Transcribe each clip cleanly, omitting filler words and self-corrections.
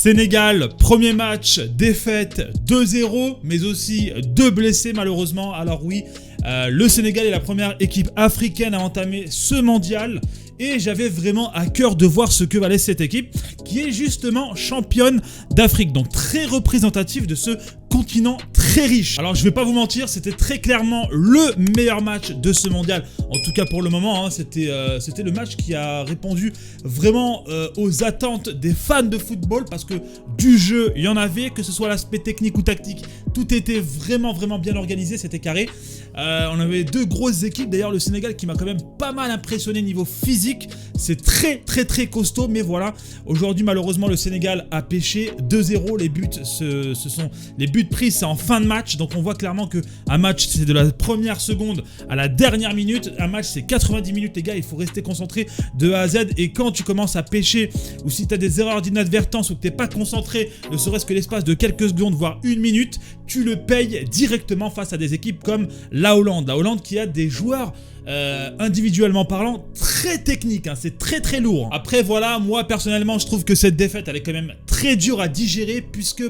Sénégal, premier match, défaite 2-0, mais aussi 2 blessés malheureusement. Alors oui, le Sénégal est la première équipe africaine à entamer ce mondial. Et j'avais vraiment à cœur de voir ce que valait cette équipe, qui est justement championne d'Afrique. Donc très représentative de ce continent très riche. Alors je vais pas vous mentir, c'était très clairement le meilleur match de ce mondial. En tout cas pour le moment, hein, c'était le match qui a répondu vraiment aux attentes des fans de football. Parce que du jeu, il y en avait, que ce soit l'aspect technique ou tactique. Tout était vraiment bien organisé, c'était carré. On avait 2 grosses équipes. D'ailleurs le Sénégal qui m'a quand même pas mal impressionné niveau physique. C'est très costaud, mais voilà. Aujourd'hui malheureusement le Sénégal a pêché 2-0. Les buts, ce sont les buts pris, c'est en fin de match. Donc on voit clairement qu'un match c'est de la première seconde à la dernière minute. Un match c'est 90 minutes les gars, il faut rester concentré de A à Z. Et quand tu commences à pêcher, ou si tu as des erreurs d'inadvertance, ou que tu n'es pas concentré, ne serait-ce que l'espace de quelques secondes, voire 1 minute, tu le payes directement face à des équipes comme la Hollande. La Hollande qui a des joueurs individuellement parlant très technique, hein, c'est très lourd. Après voilà, moi personnellement je trouve que cette défaite elle est quand même très dure à digérer, puisque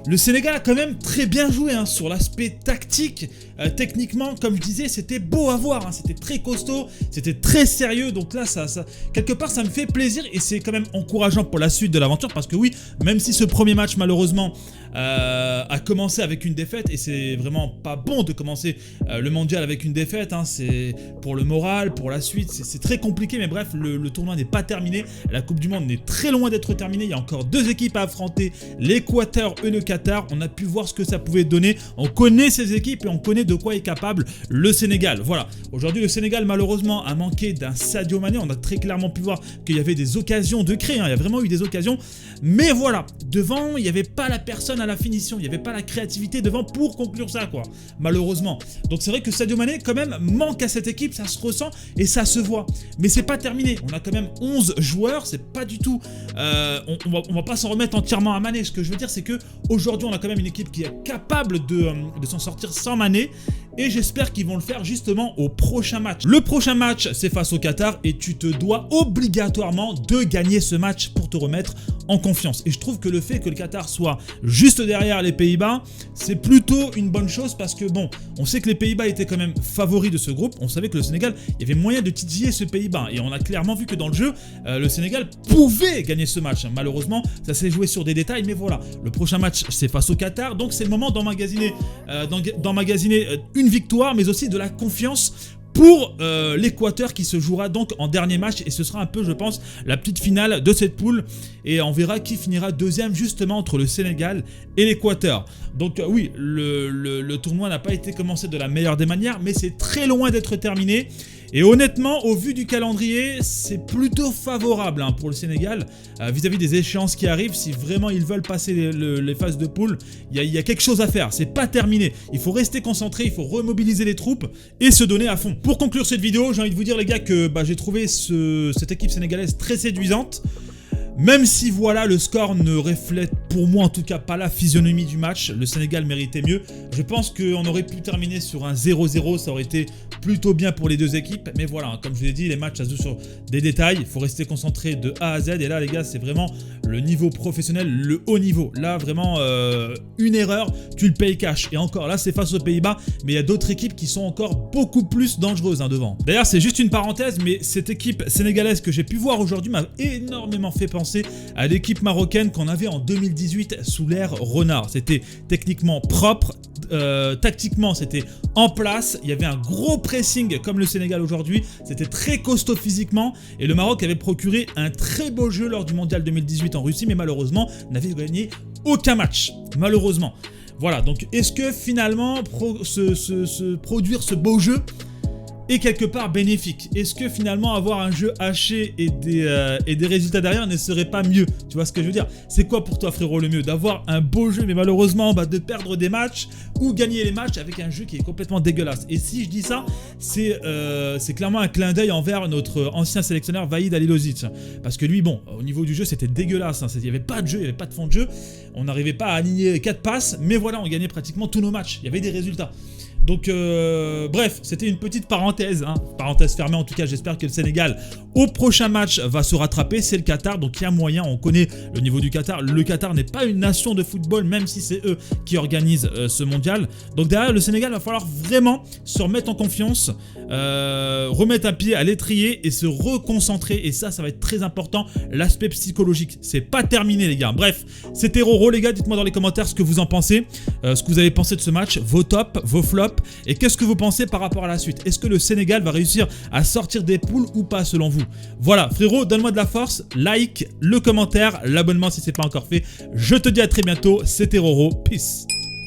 le Sénégal a quand même très bien joué hein, sur l'aspect tactique. Techniquement, comme je disais, c'était beau à voir, hein, c'était très costaud, c'était très sérieux. Donc là, quelque part, ça me fait plaisir et c'est quand même encourageant pour la suite de l'aventure. Parce que oui, même si ce premier match, malheureusement, a commencé avec une défaite, et c'est vraiment pas bon de commencer le mondial avec une défaite, hein, c'est pour le moral, pour la suite, c'est très compliqué. Mais bref, le tournoi n'est pas terminé, la Coupe du Monde est très loin d'être terminée. Il y a encore 2 équipes à affronter, l'Équateur et le Qatar. On a pu voir ce que ça pouvait donner, on connaît ces équipes et on connaît de quoi est capable le Sénégal. Voilà, aujourd'hui le Sénégal malheureusement a manqué d'un Sadio Mané. On a très clairement pu voir qu'il y avait des occasions de créer, hein. Il y a vraiment eu des occasions, mais voilà, devant il n'y avait pas la personne à la finition, il n'y avait pas la créativité devant pour conclure ça quoi, malheureusement. Donc c'est vrai que Sadio Mané quand même manque à cette équipe, ça se ressent et ça se voit, mais c'est pas terminé. On a quand même 11 joueurs, c'est pas du tout on va pas s'en remettre entièrement à Mané. Ce que je veux dire c'est que aujourd'hui on a quand même une équipe qui est capable de s'en sortir sans Mané. Et j'espère qu'ils vont le faire justement au prochain match. Le prochain match, c'est face au Qatar et tu te dois obligatoirement de gagner ce match pour te remettre en confiance. Et je trouve que le fait que le Qatar soit juste derrière les Pays-Bas, c'est plutôt une bonne chose parce que bon, on sait que les Pays-Bas étaient quand même favoris de ce groupe. On savait que le Sénégal, il y avait moyen de titiller ce Pays-Bas. Et on a clairement vu que dans le jeu, le Sénégal pouvait gagner ce match. Malheureusement, ça s'est joué sur des détails, mais voilà. Le prochain match, c'est face au Qatar. Donc c'est le moment d'emmagasiner une victoire, mais aussi de la confiance pour l'Équateur qui se jouera donc en dernier match. Et ce sera un peu, je pense, la petite finale de cette poule. Et on verra qui finira deuxième justement entre le Sénégal et l'Équateur. Donc oui, le tournoi n'a pas été commencé de la meilleure des manières, mais c'est très loin d'être terminé. Et honnêtement, au vu du calendrier, c'est plutôt favorable hein, pour le Sénégal vis-à-vis des échéances qui arrivent. Si vraiment ils veulent passer les phases de poule, il y a quelque chose à faire. C'est pas terminé. Il faut rester concentré, il faut remobiliser les troupes et se donner à fond. Pour conclure cette vidéo, j'ai envie de vous dire les gars que j'ai trouvé cette équipe sénégalaise très séduisante. Même si voilà, le score ne reflète pour moi en tout cas pas la physionomie du match, le Sénégal méritait mieux. Je pense qu'on aurait pu terminer sur un 0-0, ça aurait été plutôt bien pour les 2 équipes. Mais voilà, comme je vous l'ai dit, les matchs ça se joue sur des détails, il faut rester concentré de A à Z. Et là les gars, c'est vraiment le niveau professionnel, le haut niveau. Là vraiment, une erreur, tu le payes cash. Et encore, là c'est face aux Pays-Bas, mais il y a d'autres équipes qui sont encore beaucoup plus dangereuses hein, devant. D'ailleurs c'est juste une parenthèse, mais cette équipe sénégalaise que j'ai pu voir aujourd'hui m'a énormément fait penser à l'équipe marocaine qu'on avait en 2018 sous l'ère Renard. C'était techniquement propre, tactiquement c'était en place, il y avait un gros pressing comme le Sénégal aujourd'hui, c'était très costaud physiquement et le Maroc avait procuré un très beau jeu lors du mondial 2018 en Russie, mais malheureusement n'avait gagné aucun match, malheureusement. Voilà, donc est-ce que finalement produire ce beau jeu est quelque part bénéfique? Est-ce que finalement avoir un jeu haché et des résultats derrière ne serait pas mieux? Tu vois ce que je veux dire? C'est quoi pour toi frérot le mieux? D'avoir un beau jeu mais malheureusement de perdre des matchs, ou gagner les matchs avec un jeu qui est complètement dégueulasse? Et si je dis ça, c'est clairement un clin d'œil envers notre ancien sélectionneur Vahid Halilhodzic. Parce que lui, bon, au niveau du jeu c'était dégueulasse, hein. Il n'y avait pas de jeu, il n'y avait pas de fond de jeu, on n'arrivait pas à aligner 4 passes, mais voilà, on gagnait pratiquement tous nos matchs, il y avait des résultats. Donc bref, c'était une petite parenthèse, hein. Parenthèse fermée en tout cas. J'espère que le Sénégal au prochain match va se rattraper. C'est le Qatar, donc il y a moyen, on connaît le niveau du Qatar. Le Qatar n'est pas une nation de football, même si c'est eux qui organisent ce mondial. Donc derrière le Sénégal, il va falloir vraiment se remettre en confiance, remettre un pied à l'étrier et se reconcentrer. Et ça va être très important, l'aspect psychologique. C'est pas terminé les gars. Bref, c'était Roro les gars, dites-moi dans les commentaires ce que vous en pensez, ce que vous avez pensé de ce match, vos tops, vos flops, et qu'est-ce que vous pensez par rapport à la suite. Est-ce que le Sénégal va réussir à sortir des poules ou pas selon vous? Voilà frérot, donne-moi de la force, like, le commentaire, l'abonnement si c'est pas encore fait. Je te dis à très bientôt, c'était Roro, peace.